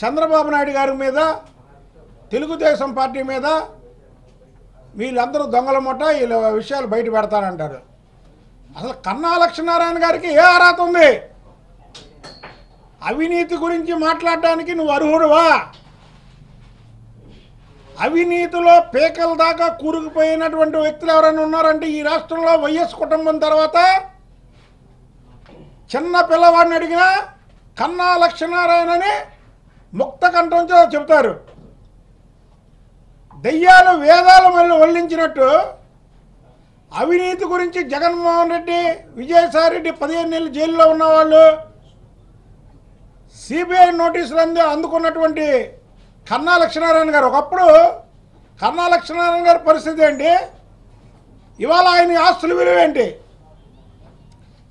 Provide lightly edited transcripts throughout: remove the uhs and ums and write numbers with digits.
చంద్రబాబు నాయుడు గారి మీద, తెలుగుదేశం పార్టీ మీద వీళ్ళందరూ దొంగల ముఠ వీళ్ళ విషయాలు బయట పెడతారంటారు. అసలు కన్నా లక్ష్మీనారాయణ గారికి ఏ అర్హత ఉంది? అవినీతి గురించి మాట్లాడడానికి నువ్వు అర్హుడువా? అవినీతిలో పేకల దాకా కూరుకుపోయినటువంటి వ్యక్తులు ఎవరైనా ఉన్నారంటే ఈ రాష్ట్రంలో వైఎస్ కుటుంబం తర్వాత చిన్న పిల్లవాడిని అడిగినా కన్నా లక్ష్మీనారాయణని ముక్త కంఠంతో చెబుతారు. దెయ్యాలు వేదాలు మళ్ళీ వల్లించినట్టు అవినీతి గురించి జగన్మోహన్ రెడ్డి, విజయసాయి రెడ్డి 15 నెలలు జైల్లో ఉన్నవాళ్ళు, సిబిఐ నోటీసులు అందుకున్నటువంటి కన్నా లక్ష్మీనారాయణ గారు, ఒకప్పుడు కన్నా లక్ష్మీనారాయణ గారి పరిస్థితి ఏంటి? ఇవాళ ఆయన ఆస్తుల విలువ ఏంటి?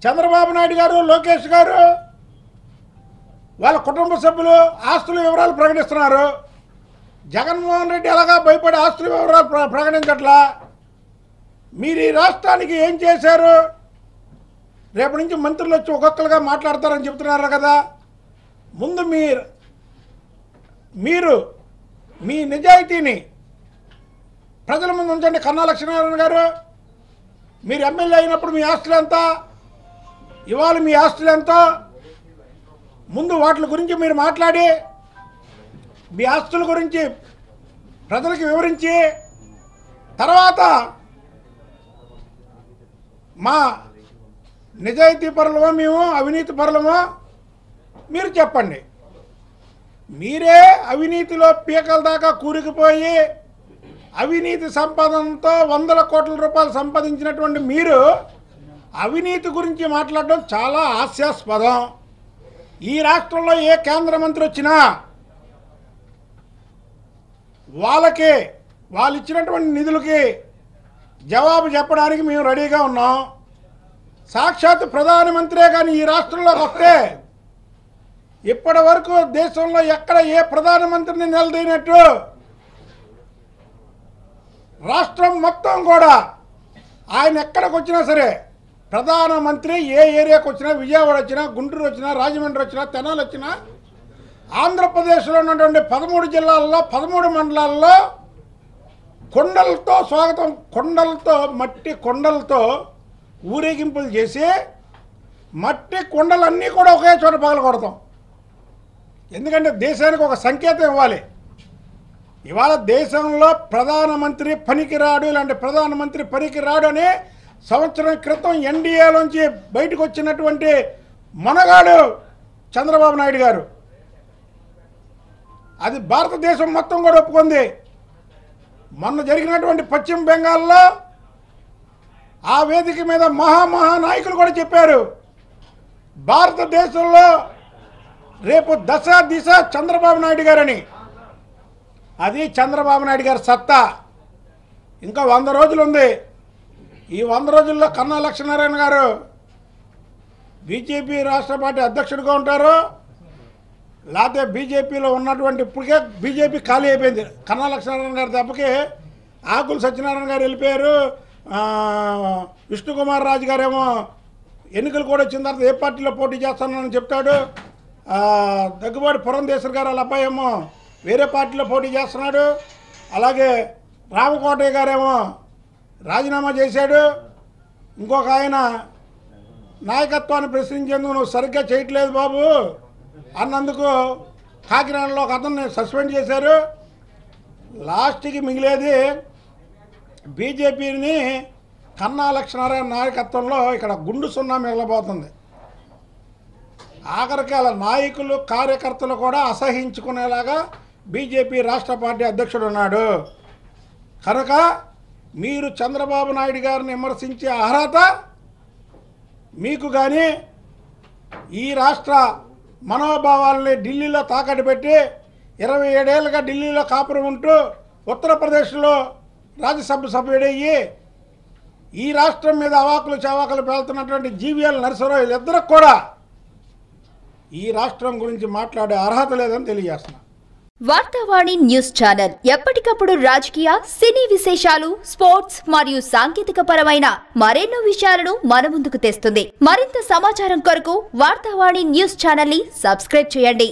చంద్రబాబు నాయుడు గారు, లోకేష్ గారు వాళ్ళ కుటుంబ సభ్యులు ఆస్తుల వివరాలు ప్రకటిస్తున్నారు. జగన్మోహన్ రెడ్డి అలాగా భయపడి ఆస్తుల వివరాలు ప్రకటించట్లా. మీరు ఈ రాష్ట్రానికి ఏం చేశారు? రేపటి నుంచి మంత్రులు వచ్చి ఒక్కొక్కరుగా మాట్లాడతారని చెప్తున్నారు కదా. ముందు మీరు మీ నిజాయితీని ప్రజల ముందు ఉంచండి. కన్నా లక్ష్మీనారాయణ గారు, మీరు ఎమ్మెల్యే అయినప్పుడు మీ ఆస్తులు ఎంత, ఇవాళ మీ ఆస్తులు ఎంత, ముందు వాటి గురించి మీరు మాట్లాడి మీ ఆస్తుల గురించి ప్రజలకు వివరించి తర్వాత మా నిజాయితీ పరులమో మేము అవినీతి పరులమో మీరు చెప్పండి. మీరే అవినీతిలో పీకల దాకా కూరుకుపోయి అవినీతి సంపాదనతో 100 కోట్ల రూపాయలు సంపాదించినటువంటి మీరు అవినీతి గురించి మాట్లాడడం చాలా హాస్యాస్పదం. ఈ రాష్ట్రంలో ఏ కేంద్ర మంత్రి వచ్చినా వాళ్ళు ఇచ్చినటువంటి నిధులకి జవాబు చెప్పడానికి మేము రెడీగా ఉన్నాం. సాక్షాత్ ప్రధానమంత్రే కానీ ఈ రాష్ట్రంలోకి వస్తే ఇప్పటి వరకు దేశంలో ఎక్కడ ఏ ప్రధానమంత్రిని నిలదీనట్టు రాష్ట్రం మొత్తం కూడా ఆయన ఎక్కడికి వచ్చినా సరే ప్రధానమంత్రి ఏ ఏరియాకి వచ్చినా, విజయవాడ వచ్చినా, గుంటూరు వచ్చినా, రాజమండ్రి వచ్చినా, తెనాలి వచ్చినా, ఆంధ్రప్రదేశ్లో ఉన్నటువంటి 13 జిల్లాల్లో 13 మండలాల్లో కొండలతో స్వాగతం, మట్టి కొండలతో ఊరేగింపులు చేసి మట్టి కొండలన్నీ కూడా ఒకే చోట పగల కొడతాం. ఎందుకంటే దేశానికి ఒక సంకేతం ఇవ్వాలి. ఇవాళ దేశంలో ప్రధానమంత్రి పనికిరాడు, ఇలాంటి ప్రధానమంత్రి పనికిరాడు అని సంవత్సరం క్రితం ఎన్డీఏలోంచి బయటకు వచ్చినటువంటి మనగాడు చంద్రబాబు నాయుడు గారు. అది భారతదేశం మొత్తం కూడా ఒప్పుకుంది. మొన్న జరిగినటువంటి పశ్చిమ బెంగాల్లో ఆ వేదిక మీద మహానాయకులు కూడా చెప్పారు, భారతదేశంలో రేపు దశ దిశ చంద్రబాబు నాయుడు గారని. అది చంద్రబాబు నాయుడు గారి సత్తా. ఇంకా 100 రోజులు ఉంది. ఈ 100 రోజుల్లో కన్నా లక్ష్మీనారాయణ గారు బీజేపీ రాష్ట్ర పార్టీ అధ్యక్షుడిగా ఉంటారు, లేకపోతే బీజేపీలో ఉన్నటువంటి, ఇప్పటికే బీజేపీ ఖాళీ అయిపోయింది. కన్నా లక్ష్మీనారాయణ గారి తప్పకి ఆకుల సత్యనారాయణ గారు వెళ్ళిపోయారు. విష్ణుకుమార్ రాజు గారేమో ఎన్నికలు కూడా వచ్చిన తర్వాత ఏ పార్టీలో పోటీ చేస్తానని చెప్తాడు. దగ్గుబాటి పురంధేశ్వర్ గారు వాళ్ళ అబ్బాయి ఏమో వేరే పార్టీలో పోటీ చేస్తున్నాడు. అలాగే రామకోటయ్య గారేమో రాజీనామా చేశాడు. ఇంకొక ఆయన నాయకత్వాన్ని ప్రశ్నించేందుకు నువ్వు సరిగ్గా చేయట్లేదు బాబు అన్నందుకు కాకినాడలో ఒక అతన్ని సస్పెండ్ చేశారు. లాస్ట్కి మిగిలేది బీజేపీని కన్నా లక్ష్మీనారాయణ నాయకత్వంలో ఇక్కడ గుండు సున్నా మిగలబోతుంది. ఆఖరికి వాళ్ళ నాయకులు, కార్యకర్తలు కూడా అసహించుకునేలాగా బీజేపీ రాష్ట్ర పార్టీ అధ్యక్షుడు ఉన్నాడు. కనుక మీరు చంద్రబాబు నాయుడు గారిని విమర్శించే అర్హత మీకు కానీ, ఈ రాష్ట్ర మనోభావాలని ఢిల్లీలో తాకట్టు పెట్టి 27 ఏళ్ళుగా ఢిల్లీలో కాపురం ఉంటూ ఉత్తరప్రదేశ్లో రాజ్యసభ సభ్యుడయ్యి ఈ రాష్ట్రం మీద అవాకులు చవాకులు పేలుతున్నటువంటి జీవీఎల్ నరసరావు వీళ్ళిద్దరికి కూడా ఈ రాష్ట్రం గురించి మాట్లాడే అర్హత లేదని తెలియజేస్తున్నా. వార్తావాణి న్యూస్ ఛానల్ ఎప్పటికప్పుడు రాజకీయ, సినీ విశేషాలు, స్పోర్ట్స్ మరియు సాంకేతిక పరమైన మరెన్నో విషయాలను మన ముందుకు తెస్తుంది. మరింత సమాచారం కొరకు వార్తావాణి న్యూస్ ఛానల్ ని సబ్స్క్రైబ్ చేయండి.